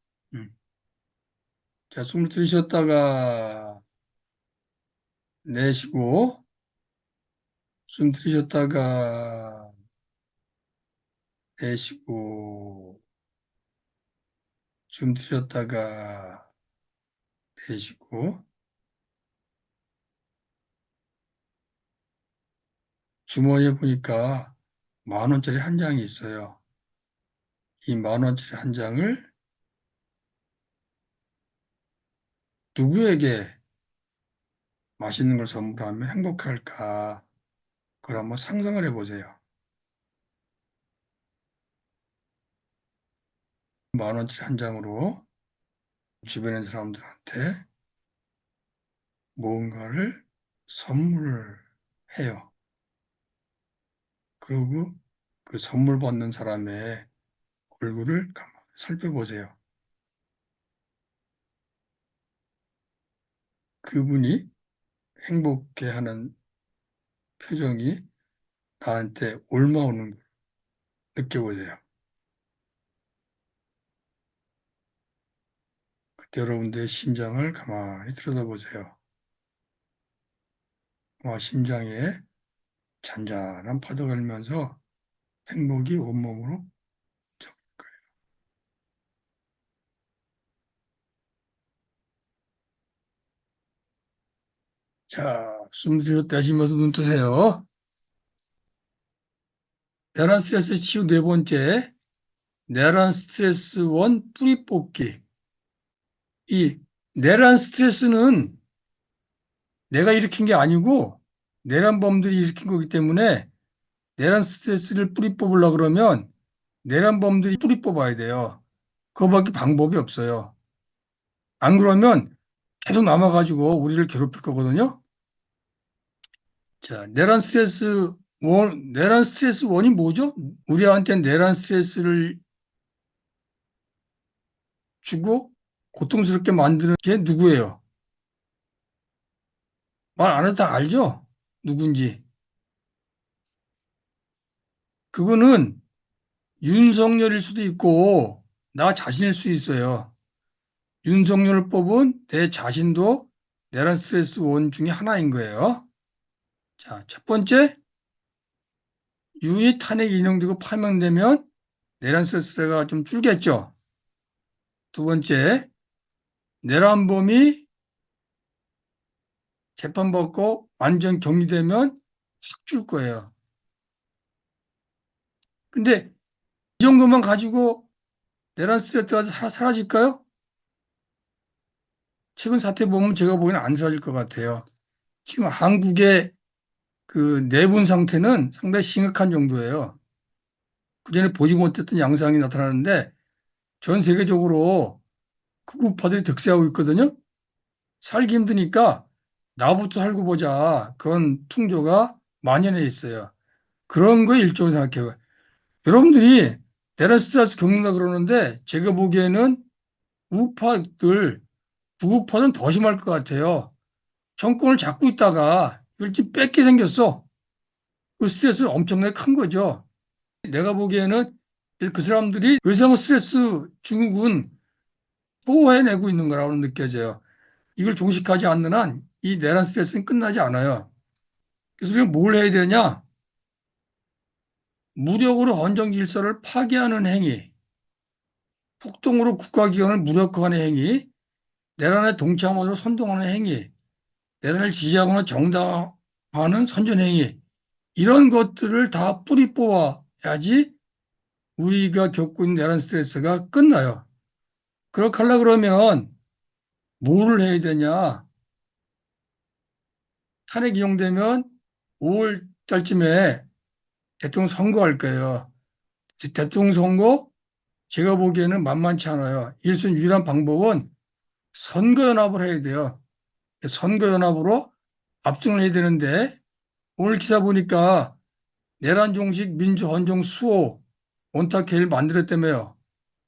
자, 숨을 들이셨다가 내쉬고, 숨 들이셨다가 내쉬고, 숨 들이셨다가 내쉬고, 주머니에 보니까 10,000원짜리 한 장이 있어요. 이 10,000원짜리 한 장을 누구에게 맛있는 걸 선물하면 행복할까? 그걸 한번 상상을 해보세요. 10,000원짜리 한 장으로 주변의 사람들한테 뭔가를 선물을 해요. 그리고 그 선물 받는 사람의 얼굴을 가만히 살펴보세요. 그분이 행복해하는 표정이 나한테 옮아오는 걸 느껴보세요. 그때 여러분들의 심장을 가만히 들여다보세요. 아마 심장에 잔잔한 파도가 일면서 행복이 온몸으로 적 거예요. 자, 숨 들이쉬면서 눈 뜨세요. 내란 스트레스 치유 네 번째, 내란 스트레스 원 뿌리 뽑기. 이 내란 스트레스는 내가 일으킨 게 아니고 내란범들이 일으킨 거기 때문에 내란 스트레스를 뿌리 뽑으려고 그러면 내란범들이 뿌리 뽑아야 돼요. 그거밖에 방법이 없어요. 안 그러면 계속 남아가지고 우리를 괴롭힐 거거든요. 자, 내란 스트레스 원이 뭐죠? 우리한테 내란 스트레스를 주고 고통스럽게 만드는 게 누구예요? 말 안 해도 다 알죠? 누군지. 그거는 윤석열일 수도 있고 나 자신일 수 있어요. 윤석열을 뽑은 내 자신도 내란 스트레스 원 중에 하나인 거예요. 자, 첫 번째, 윤이 탄핵 인용되고 파면되면 내란 스트레스가 좀 줄겠죠. 두 번째, 내란범이 재판받고 완전 격리되면 확 줄 거예요. 근데 이 정도만 가지고 내란 스트레스가 사라질까요? 최근 사태 보면 제가 보기에는 안 사라질 것 같아요. 지금 한국의 그 내분 상태는 상당히 심각한 정도예요. 그전에 보지 못했던 양상이 나타나는데 전 세계적으로 극우파들이 득세하고 있거든요. 살기 힘드니까 나부터 살고 보자. 그런 풍조가 만연해 있어요. 그런 거 일종으로 생각해요. 여러분들이 데라스트라스 겪는다 그러는데 제가 보기에는 우파들, 부우파는 더 심할 것 같아요. 정권을 잡고 있다가 이걸 좀 뺏게 생겼어. 그 스트레스는 엄청나게 큰 거죠. 내가 보기에는 그 사람들이 외상 스트레스 증후군 소화해내고 있는 거라고 느껴져요. 이걸 종식하지 않는 한 이 내란 스트레스는 끝나지 않아요. 그래서 우리가 뭘 해야 되냐? 무력으로 헌정 질서를 파괴하는 행위, 폭동으로 국가기관을 무력화하는 행위, 내란에 동참하도록 선동하는 행위, 내란을 지지하거나 정당화하는 선전 행위, 이런 것들을 다 뿌리 뽑아야지 우리가 겪고 있는 내란 스트레스가 끝나요. 그렇게 하려 그러면 뭐를 해야 되냐? 탄핵 인용되면 5월 달쯤에 대통령 선거할 거예요. 대통령 선거 제가 보기에는 만만치 않아요. 일순 유일한 방법은 선거연합을 해야 돼요. 선거연합으로 압승을 해야 되는데 오늘 기사 보니까 내란 종식 민주 헌정 수호 원탁회를 만들었다며요.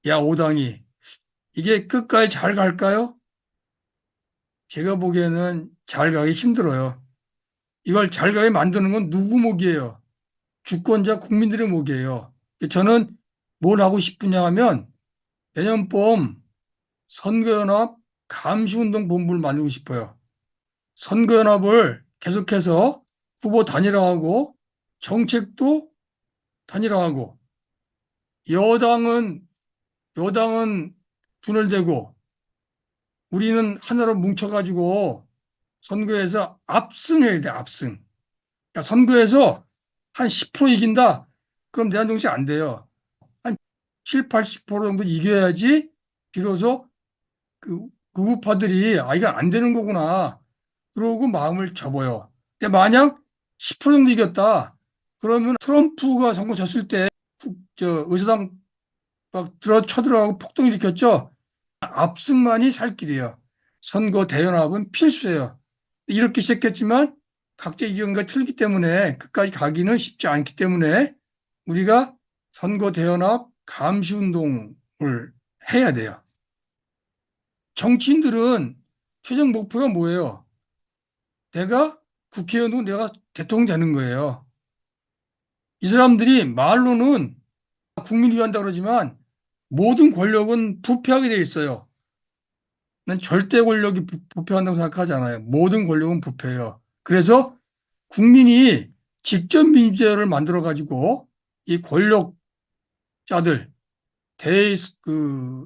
야 5당이. 이게 끝까지 잘 갈까요? 제가 보기에는 잘 가기 힘들어요. 이걸 잘 가게 만드는 건 누구 목이에요? 주권자 국민들의 목이에요. 저는 뭘 하고 싶으냐 하면 내년 봄 선거연합 감시운동 본부를 만들고 싶어요. 선거연합을 계속해서 후보 단일화하고 정책도 단일화하고 여당은 분열되고 우리는 하나로 뭉쳐가지고 선거에서 압승해야 돼, 압승. 그러니까 선거에서 한 10% 이긴다? 그럼 대한정치 안 돼요. 한 7, 80% 정도 이겨야지 비로소 그 구구파들이 아, 이건 안 되는 거구나. 그러고 마음을 접어요. 근데 만약 10% 정도 이겼다. 그러면 트럼프가 선거 졌을 때 의사당 막 쳐들어가고 폭동 일으켰죠. 압승만이 살 길이에요. 선거 대연합은 필수예요. 이렇게 시작했지만 각자 의견과 틀리기 때문에 끝까지 가기는 쉽지 않기 때문에 우리가 선거 대연합 감시 운동을 해야 돼요. 정치인들은 최종 목표가 뭐예요? 내가 국회의원이고 내가 대통령 되는 거예요. 이 사람들이 말로는 국민을 위한다 그러지만 모든 권력은 부패하게 돼 있어요. 난 절대 권력이 부패한다고 생각하지 않아요. 모든 권력은 부패해요. 그래서 국민이 직접 민주제를 만들어 가지고 이 권력자들,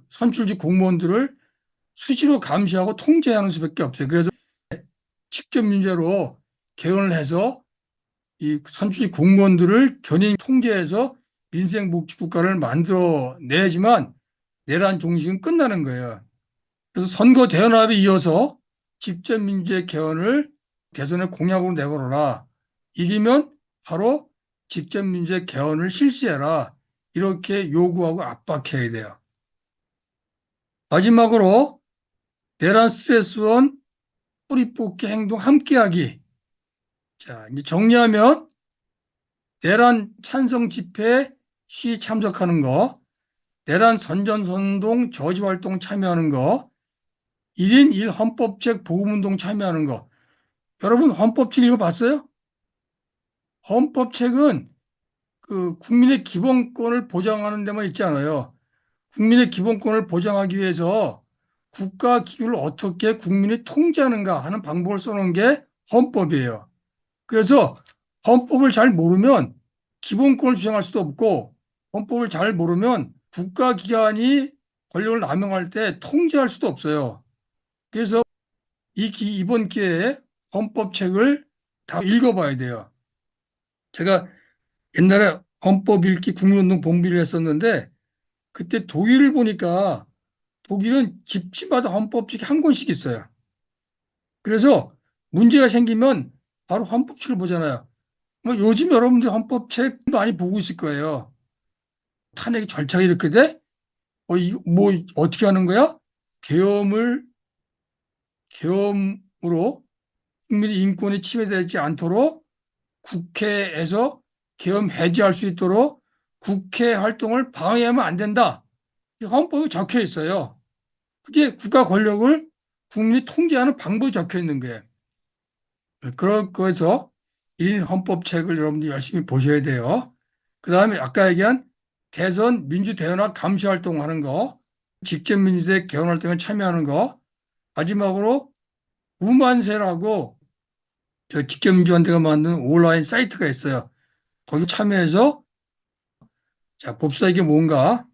선출직 공무원들을 수시로 감시하고 통제하는 수밖에 없어요. 그래서 직접 민주제로 개헌을 해서 이 선출직 공무원들을 견인 통제해서 민생복지국가를 만들어내야지만 내란 종식은 끝나는 거예요. 그래서 선거 대연합에 이어서 직접 민주제 개헌을 대선의 공약으로 내걸어라. 이기면 바로 직접 민주제 개헌을 실시해라. 이렇게 요구하고 압박해야 돼요. 마지막으로 내란 스트레스원 뿌리 뽑기 행동 함께하기. 자, 이제 정리하면 내란 찬성 집회 시 참석하는 거, 내란 선전선동 저지활동 참여하는 거, 1인 1 헌법책 보금운동 참여하는 거. 여러분 헌법책 읽어봤어요? 헌법책은 그 국민의 기본권을 보장하는 데만 있지 않아요. 국민의 기본권을 보장하기 위해서 국가 기구를 어떻게 국민이 통제하는가 하는 방법을 써놓은 게 헌법이에요. 그래서 헌법을 잘 모르면 기본권을 주장할 수도 없고 헌법을 잘 모르면 국가기관이 권력을 남용할 때 통제할 수도 없어요. 그래서 이번 기회에 헌법책을 다 읽어봐야 돼요. 제가 옛날에 헌법 읽기 국민운동 본부를 했었는데 그때 독일을 보니까 독일은 집집마다 헌법책이 한 권씩 있어요. 그래서 문제가 생기면 바로 헌법책을 보잖아요. 뭐 요즘 여러분들 헌법책 많이 보고 있을 거예요. 탄핵 절차가 이렇게 돼? 뭐 어떻게 하는 거야? 계엄으로 국민의 인권이 침해되지 않도록 국회에서 계엄 해제할 수 있도록 국회 활동을 방해하면 안 된다. 이 헌법에 적혀 있어요. 그게 국가 권력을 국민이 통제하는 방법이 적혀 있는 거예요. 그럴 거에서 1인 헌법책을 여러분들이 열심히 보셔야 돼요. 그 다음에 아까 얘기한 대선 민주대연합 감시활동 하는 거, 직접민주대 개헌활동에 참여하는 거, 마지막으로 우만세라고 저 직접민주연대가 만든 온라인 사이트가 있어요. 거기 참여해서 자 봅시다 이게 뭔가.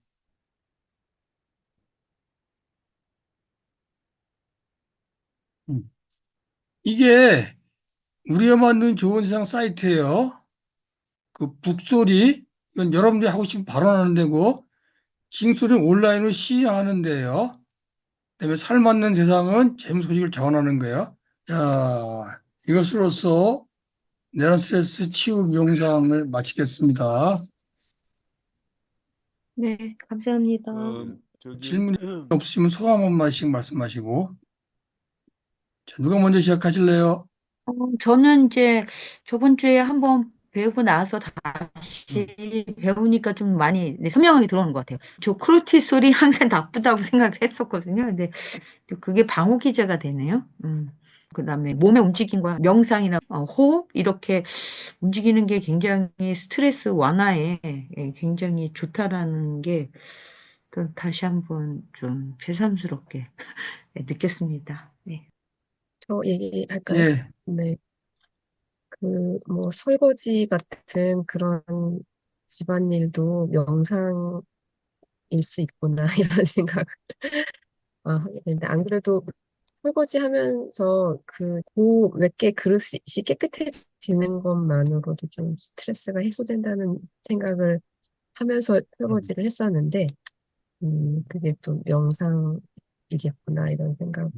음. 이게 우리가 만든 좋은 세상 사이트예요. 그 북소리 이건 여러분들이 하고 싶으면 발언하는 데고 징소리는 온라인으로 시행하는 데예요. 그다음에 살맞는 세상은 재미 소식을 전하는 거예요. 자, 이것으로써 내란 스트레스 치유 명상을 마치겠습니다. 네, 감사합니다. 질문이 없으시면 소감 한 마디씩 말씀하시고. 자, 누가 먼저 시작하실래요? 저는 이제 저번 주에 한번 배우고 나서 다시 배우니까 좀 많이 네, 선명하게 들어오는 것 같아요. 저 코르티솔이 항상 나쁘다고 생각을 했었거든요. 근데 또 그게 방어 기제가 되네요. 그다음에 몸의 움직임과 명상이나 호흡 이렇게 움직이는 게 굉장히 스트레스 완화에 굉장히 좋다라는 게 또 다시 한번 좀 새삼스럽게 느꼈습니다. 네. 저 얘기할까요? 예, 네. 뭐, 설거지 같은 그런 집안일도 명상일 수 있구나, 이런 생각, 하게 되는데, 안 그래도 설거지 하면서 몇 개 그릇이 깨끗해지는 것만으로도 좀 스트레스가 해소된다는 생각을 하면서 설거지를 했었는데, 그게 또 명상이겠구나, 이런 생각을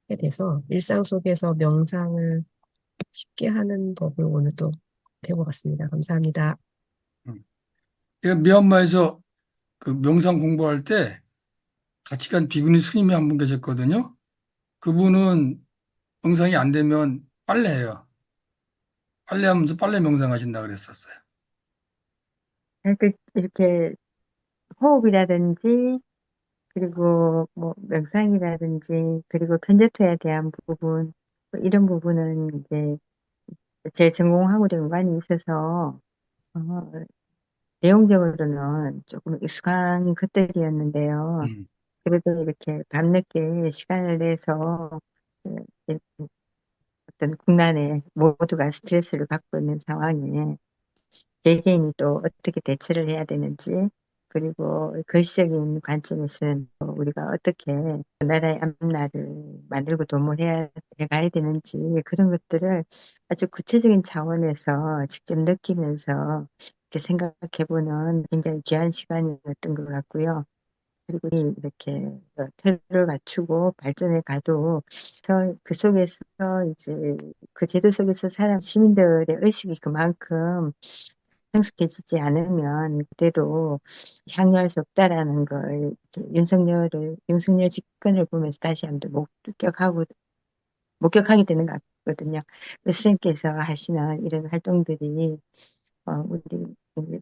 하게 돼서, 일상 속에서 명상을 쉽게 하는 법을 오늘 또 배워봤습니다. 감사합니다. 제가 미얀마에서 그 명상 공부할 때 같이 간 비구니 스님이 한 분 계셨거든요. 그분은 명상이 안 되면 빨래해요. 빨래하면서 빨래 명상하신다 그랬었어요. 이렇게 호흡이라든지 그리고 뭐 명상이라든지 그리고 편제토에 대한 부분 뭐 이런 부분은 이제 제 전공하고도 연관이 있어서 어, 내용적으로는 조금 익숙한 것들이었는데요. 음. 그래도 이렇게 밤늦게 시간을 내서 이렇게 어떤 국난에 모두가 스트레스를 받고 있는 상황에 개개인이 또 어떻게 대처를 해야 되는지, 그리고 거시적인 관점에서는 또 우리가 어떻게 나라의 앞날을 만들고 도모해야 가야 되는지, 그런 것들을 아주 구체적인 차원에서 직접 느끼면서 이렇게 생각해보는 굉장히 귀한 시간이었던 것 같고요. 그리고 이렇게 틀을 갖추고 발전해 가도 그 속에서 이제 그 제도 속에서 살아가는 시민들의 의식이 그만큼 성숙해지지 않으면 그대로 향유할 수 없다라는 걸 이렇게 윤석열 집권을 보면서 다시 한번 목격하게 되는 것 같거든요. 그래서 선생님께서 하시는 이런 활동들이 우리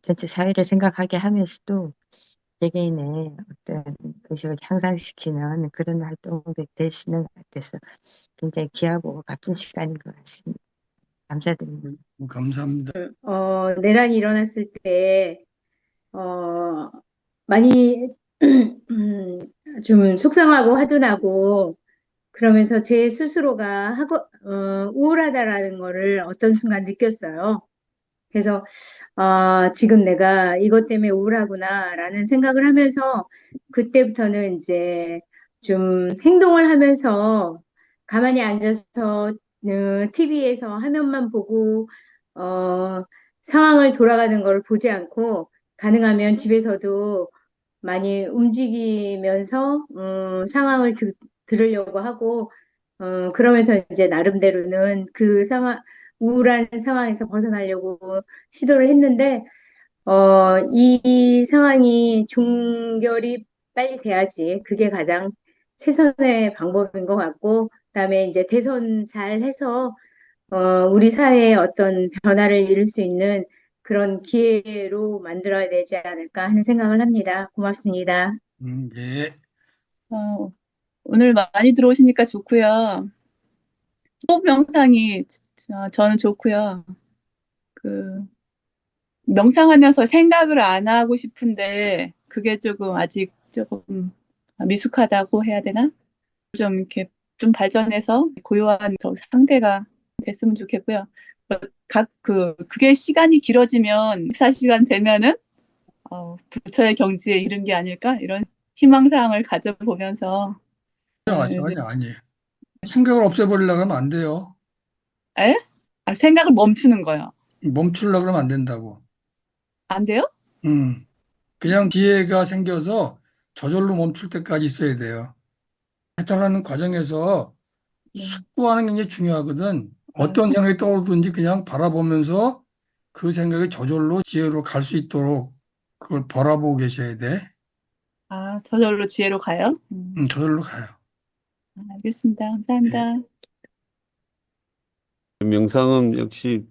전체 사회를 생각하게 하면서도 개개인의 어떤 의식을 향상시키는 그런 활동들이 되시는 것 같아서 굉장히 귀하고 값진 시간인 것 같습니다. 감사드립니다. 감사합니다. 내란이 일어났을 때, 어, 많이, 좀 속상하고 화도 나고, 그러면서 제 스스로가 우울하다라는 거를 어떤 순간 느꼈어요. 그래서, 지금 내가 이것 때문에 우울하구나라는 생각을 하면서, 그때부터는 이제 좀 행동을 하면서 가만히 앉아서 TV에서 화면만 보고, 어, 상황을 돌아가는 걸 보지 않고, 가능하면 집에서도 많이 움직이면서, 상황을 들으려고 하고, 그러면서 이제 나름대로는 그 상황, 우울한 상황에서 벗어나려고 시도를 했는데, 이 상황이 종결이 빨리 돼야지. 그게 가장 최선의 방법인 것 같고, 그다음에 이제 대선 잘 해서, 우리 사회에 어떤 변화를 이룰 수 있는 그런 기회로 만들어야 되지 않을까 하는 생각을 합니다. 고맙습니다. 예. 어, 오늘 많이 들어오시니까 좋고요. 호흡 명상이 저는 좋고요. 그 명상하면서 생각을 안 하고 싶은데 그게 조금 아직 조금 미숙하다고 해야 되나? 좀 이렇게 좀 발전해서 고요한 저 상태가 됐으면 좋겠고요. 그게 시간이 길어지면 24시간 되면은 부처의 경지에 이른 게 아닐까? 이런 희망사항을 가져보면서 아니에요. 생각을 없애버리려고 하면 안 돼요. 에? 생각을 멈추는 거요. 멈추려고 그러면 안 된다고. 안 돼요? 그냥 기회가 생겨서 저절로 멈출 때까지 있어야 돼요. 해탈하는 과정에서 네. 숙고하는 게 굉장히 중요하거든. 어떤 생각이 떠오르든지 그냥 바라보면서 그 생각이 저절로 지혜로 갈 수 있도록 그걸 바라보고 계셔야 돼. 저절로 지혜로 가요? 저절로 가요. 알겠습니다. 감사합니다. 명상은 역시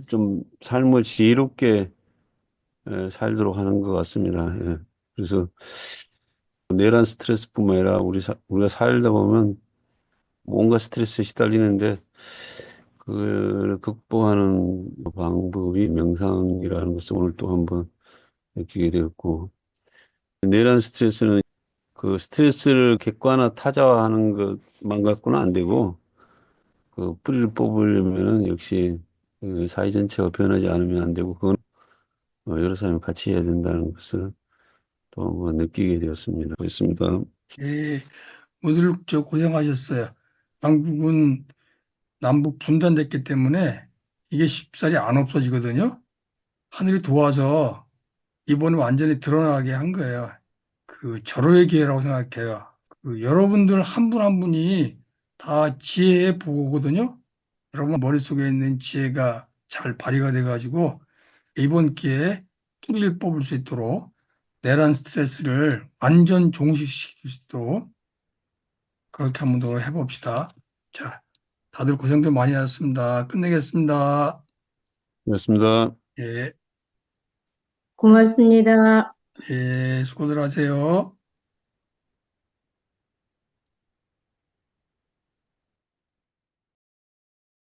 좀 삶을 지혜롭게 살도록 하는 것 같습니다. 예. 그래서 내란 스트레스뿐만 아니라 우리가 살다 보면 뭔가 스트레스에 시달리는데 그걸 극복하는 방법이 명상이라는 것을 오늘 또 한번 느끼게 되었고, 내란 스트레스는 그 스트레스를 객관화 타자화하는 것만 갖고는 안 되고 그 뿌리를 뽑으려면은 역시 그 사회 전체가 변하지 않으면 안 되고 그건 여러 사람이 같이 해야 된다는 것을 또 한번 느끼게 되었습니다. 그렇습니다. 예, 모두 고생하셨어요. 한국은 남북 분단됐기 때문에 이게 쉽사리 안 없어지거든요. 하늘이 도와서 이번에 완전히 드러나게 한 거예요. 그 절호의 기회라고 생각해요. 그 여러분들 한 분 한 분이 다 지혜의 보고거든요. 여러분 머릿속에 있는 지혜가 잘 발휘가 돼가지고 이번 기회에 뿌리를 뽑을 수 있도록 내란 스트레스를 완전 종식시킬 수 있도록 그렇게 한번 더 해봅시다. 자, 다들 고생도 많이 하셨습니다. 끝내겠습니다. 그렇습니다. 예, 고맙습니다. 예, 수고들 하세요.